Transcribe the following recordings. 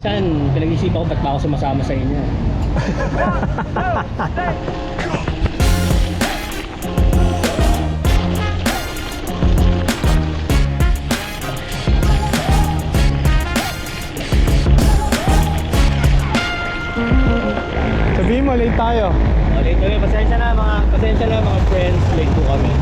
Saan, pinag-isipan ko ba't ba ako sumasama sa inyo? Sabihin mo, late tayo. Late kami, pasensya na mga friends, late po kami.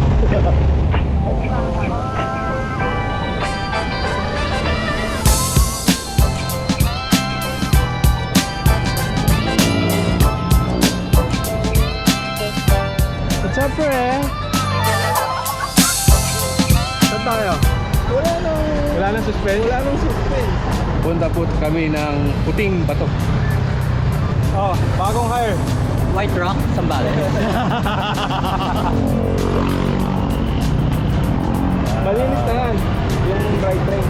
What's up, pre? Saan tayo? Wala nang suspense? Wala nang suspense. Punta po kami ng Puting Bato. Oh, bagong hire. White Rock, Sambales. Malinis na yan. Yung bright train.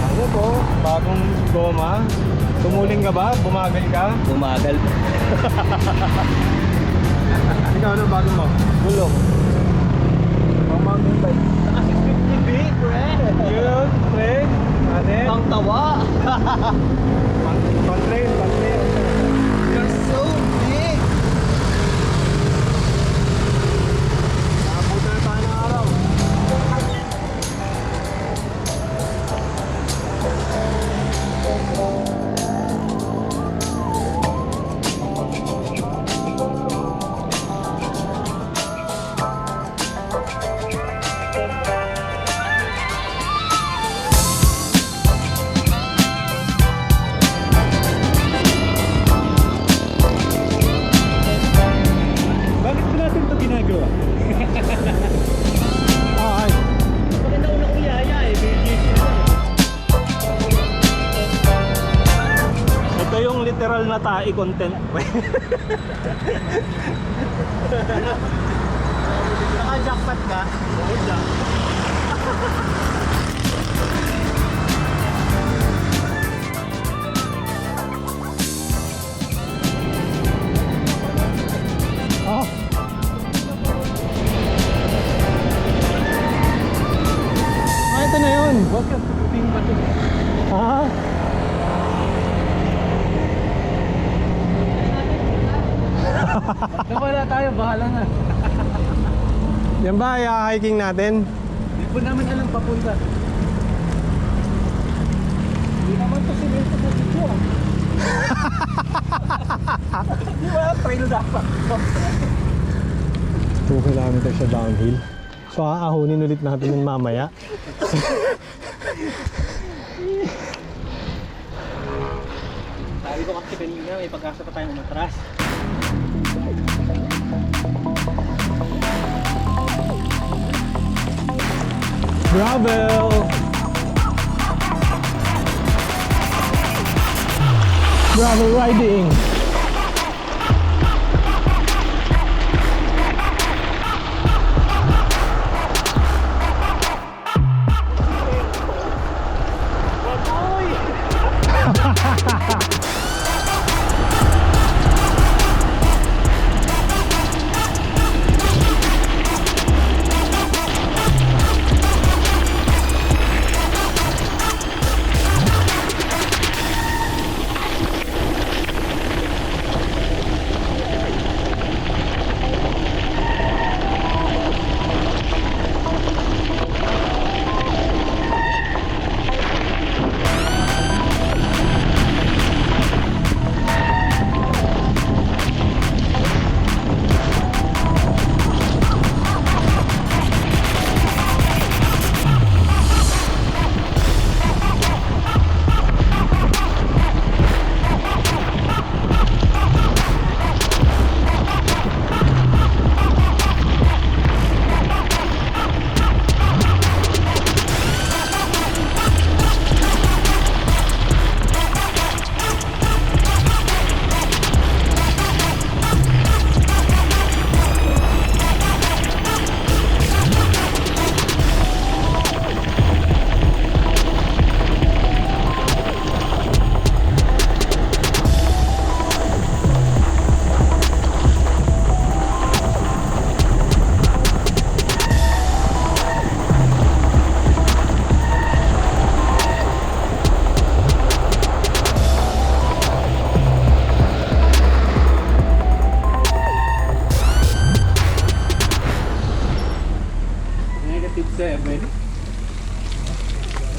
Ano po? Bagong goma. Tumuling ka ba? Bumagal ka? Bumagal. Ikaw, ano bago mo? Gulong. Pang mountain bike. Naka 650B, pre. Yun, pre. Atin. Ang tawa. Pang train. You're so big. Nakapunta na tayo ng araw. Bakit ba natin ito ginagawa? Ay. Maganda una kong yaya eh. Ito yung literal na tae content. Naka-jackpot ka? Oo, jackpot. Oh. Ito na yun. Welcome to Puting Bato. Ha? Nawala tayo, bahala na. Yan ba hiking natin? Hindi po namin alam papunta. Hindi naman to simento sa video. Hindi wala trail dapat. 2 kilometers siya downhill. So aahunin ulit natin yun mamaya. Sabi ko kasi kanina, may pag-asa pa tayong umatras. Gravel! Gravel riding!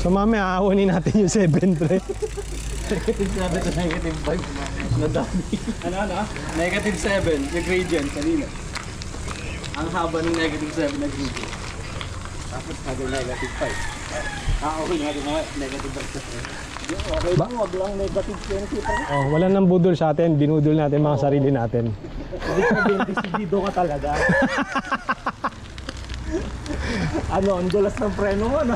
So mamaya aawanin natin yung 7 pre. Negative 7 to negative 5. Nadami. Ano? Negative 7, yung gradient kanina. Ang haba ng negative 7 na gradient. Tapos naging negative 5. Okay nga din negative 5. Okay lang, wag lang negative 20 pa. Oh, wala nang budol sa atin, binudol natin mga sarili natin. Hindi ka din, decidido ka talaga. Ano, ang dulas ng preno mo, no?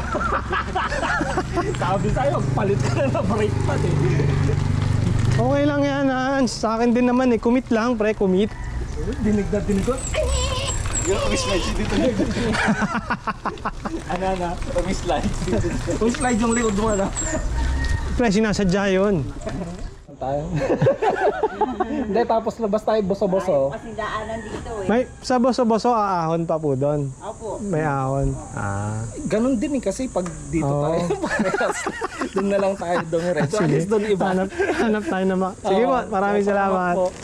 Sabi sa'yo, palit ka na brake pad eh. Okay lang yan, Hans. Sa akin din naman eh, commit lang pre, commit. Dinig na dinig ko. Yung umi-slide si dito. Ano? Umi-slide. Umi-slide yung likod mo, ano? Pre, sinasadya yun. Tayo. Hindi, tapos labas tayo boso-boso. Kasi daanan dito eh. May sa boso-boso, aahon pa po doon. Opo. May ahon. Ah. Ganon din eh, kasi pag dito Oo. tayo, doon na lang tayo dumiretso. At least doon iba. Hanap tayo na Sige po, maraming salamat. Po.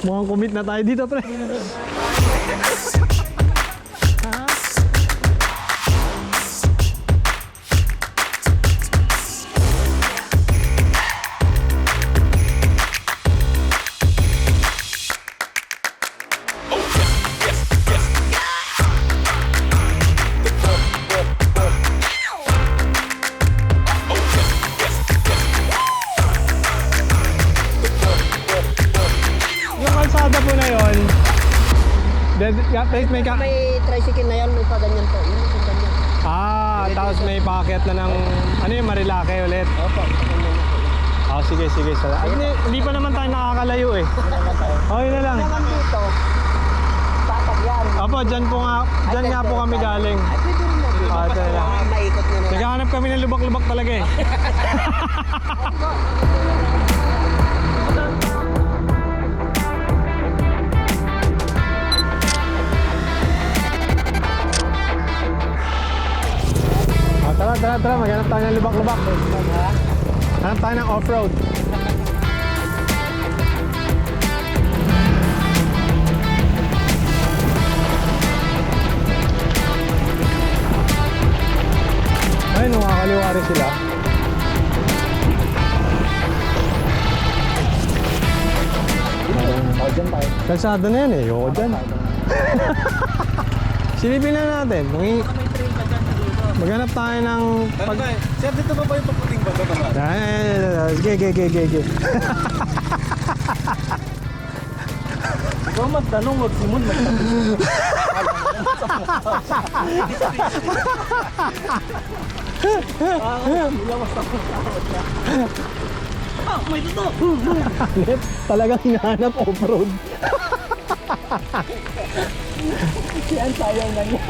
Mukhang commit na tayo dito, pre. Yung kalsada po na yun, May tricycle na yan, may pa ganyan po. Yun, yung ganyan. tapos may packet na ng, ano yung Marilake ulit? Opo, Sige. Hindi pa naman tayo nakakalayo eh. Okay na lang. Naman dito, tatag yan. Opo, dyan nga po kami galing. Ay, pwede rin mo. Ito na lang. Maikot nyo na lang. Naghahanap kami ng lubak-lubak talaga eh. Tara, maghanap tayo ng lubak-lubak. Hanap tayo ng off-road. Ay, nakakaliwa rin sila. dyan tayo. Kalsada na yan eh, ayoko dyan. Silipin na natin. Maghanap tayo ng... Sir, dito ba yung paputing ba? Sige. Ikaw magtanong, magsimon, magtanong. May totoo! Hanep, talagang hinahanap off-road. Yan, sayang na niya.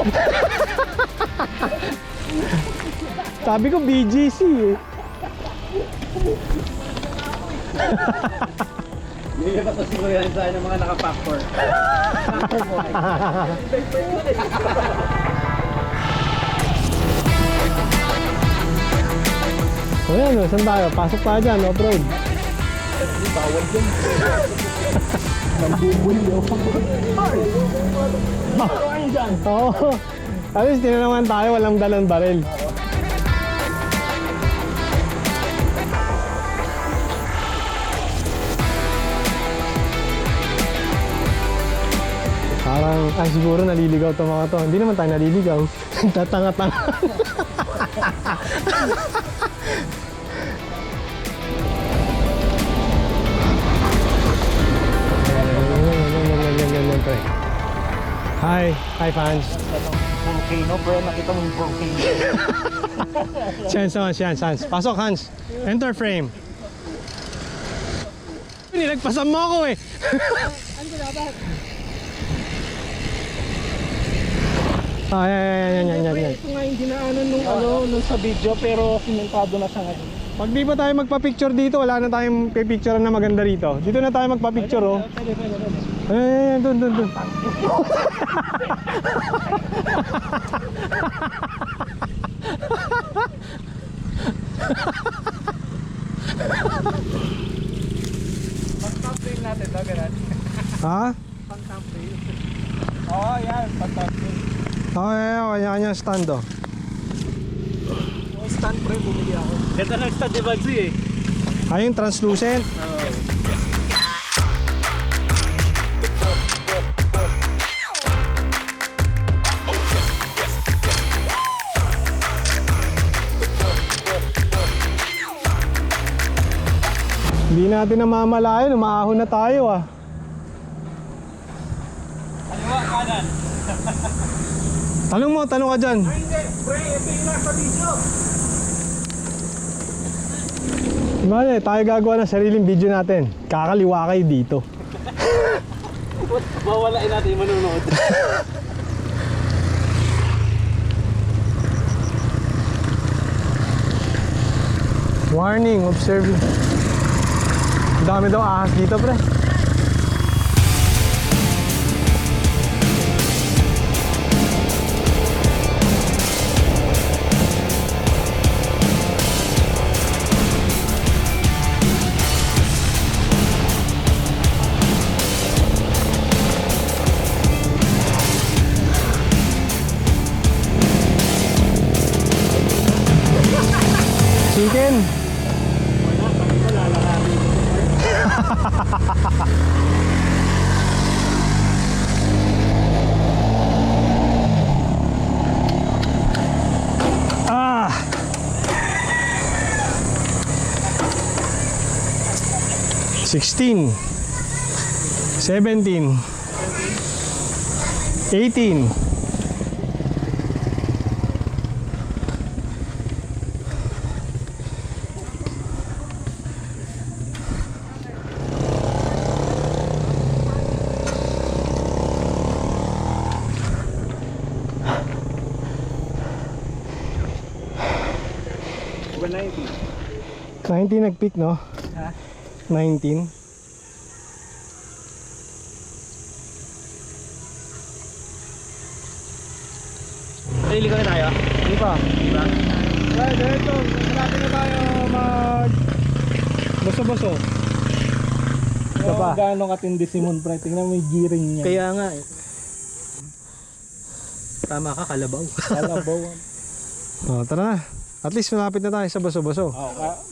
Sabi ko BGC eh. Hindi pa ito siguro yan sa ng mga naka-factor. O yan, saan tayo? Pasok tayo dyan, off-road. Bawal dyan. Nambubulyo. Bawal dyan. Oo. At least tinanungan tayo, walang dalang baril. Parang, siguro naliligaw to mga to. Hindi naman tayo naliligaw. Tatanga-tanga. Hi fans. Volcano, bro. Nakita mo yung volcano. Chance. Pasok, Hans. Enter frame. Nilagpasan mo ako eh. Ano ba dapat? Yan. Ito nga yung dinaanan nung sa video, pero simentado na siya ngayon. Pag di pa tayo magpa-picture dito, wala na tayong pipicture na maganda rito. Dito na tayo magpa-picture, oh. Pwede. Doon. Pang-top frame natin, no? Ganun. Ha? Pang-top frame. Oo, yan. Pang-top frame. Okay, kanya-kanya stand, oh. Yung stand pre, bumili ako. Ganda ng stand ni Bagsy eh. Ay, yung translucent. Hindi natin namamalayan, umaahon na tayo ah. Kaliwa, kanan. Tanong ka dyan. Hindi, pre, ito yung nasa video. Mali, tayo gagawa ng sariling video natin. Kakaliwa kayo dito. Bawalain natin yung manunood. Warning, observing. Ang dami daw ahas dito, pre. Chicken. Ah. 16, 17, 18. Iba na yun. 19 nag-peak, no? Ha? 19. Lili ko na tayo. Hindi pa. Diba? Ay, dito. Malapit na tayo mag... Boso-boso. Ito pa. Gaano katindi si Mon, pre. Tingnan mo yung gearing niya. Kaya nga eh. Tama ka, kalabaw. Kalabaw. Oh, tara na. At least malapit na tayo sa boso-boso.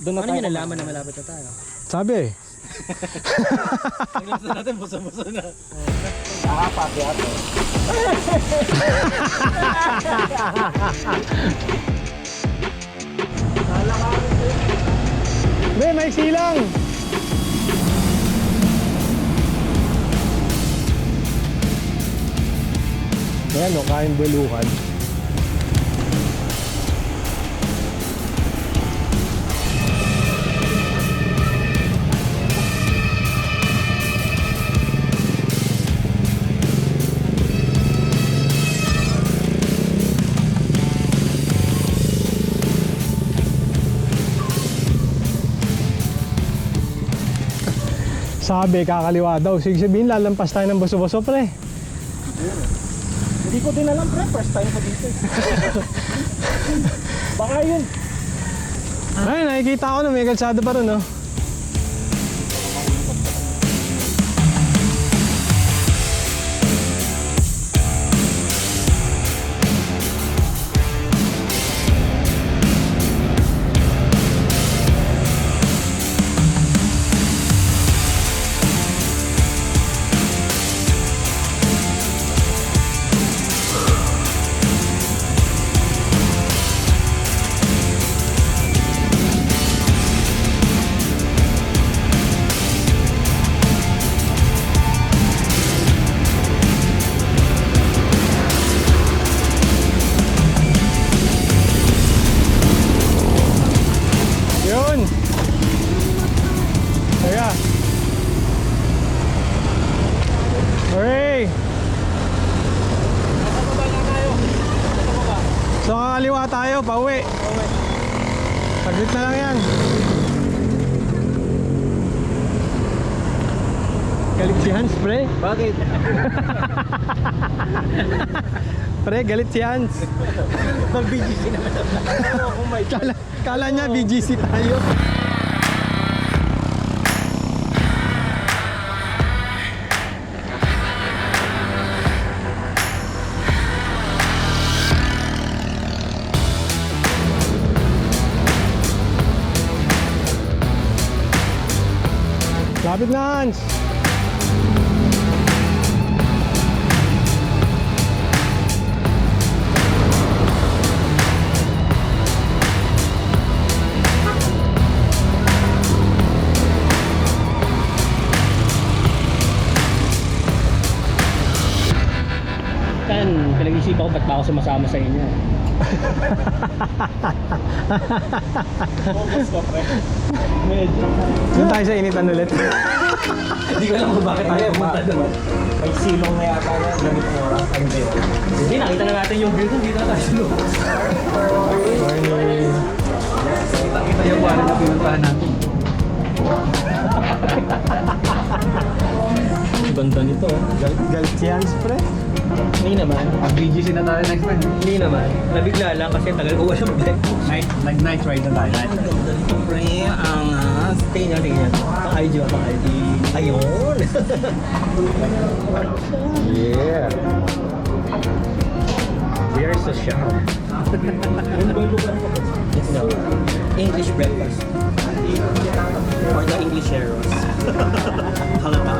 Doon na Ano tayo. nyo nalaman na malapit na tayo? Sabi eh. Tingnan natin, buso-buso na. Nakapag-yat. Be, may silang! Ayan o, kain bulukan. Sabi, kakaliwa daw. Sige sabihin, lalampas tayo ng boso-boso, pre. Hindi ko din alam, pre. First time ko dito. Baka yun. Ay, nakikita ko na may kalsada pa rin, no? Yun! Teka. Hooray! So kakaliwa tayo, pauwi. Saglit na lang yan. Galit si Hans, pre. Bakit? Pre, galit si Hans. Mag-BGC naman. Oh my God. Kala niya BGC tayo. Lapit na, Hans. Kan, pinag-isipan ko ba't ba ako sumasama sa inyo? Medyo. Doon tayo sa initan ulit. Hindi ko alam kung bakit tayo pumunta doon. May silong na yata na gamit mo oras. Ay, hindi. Hindi, nakita na natin yung view doon. Dito na tayo sunod. Kita yung wala na pinuntahan natin. Ganda nito. Galit si Hans, pre. Hindi naman. BGC na tayo next time. Hindi naman. Nabigla lang kasi tagal ko walang bike. Night ride na tayo. Pre, ang stay natin yan. Pang-ID ba? Pang-ID. Ayun. Yeah. There's a shop. No. English breakfast. For the English heroes. Halata.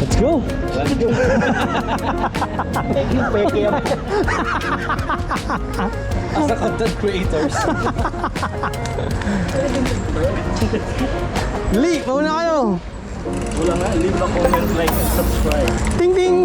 Let's go. As a content creators. Lee, pauna kayo. Wala nga, leave a comment, like, and subscribe. Ting ting.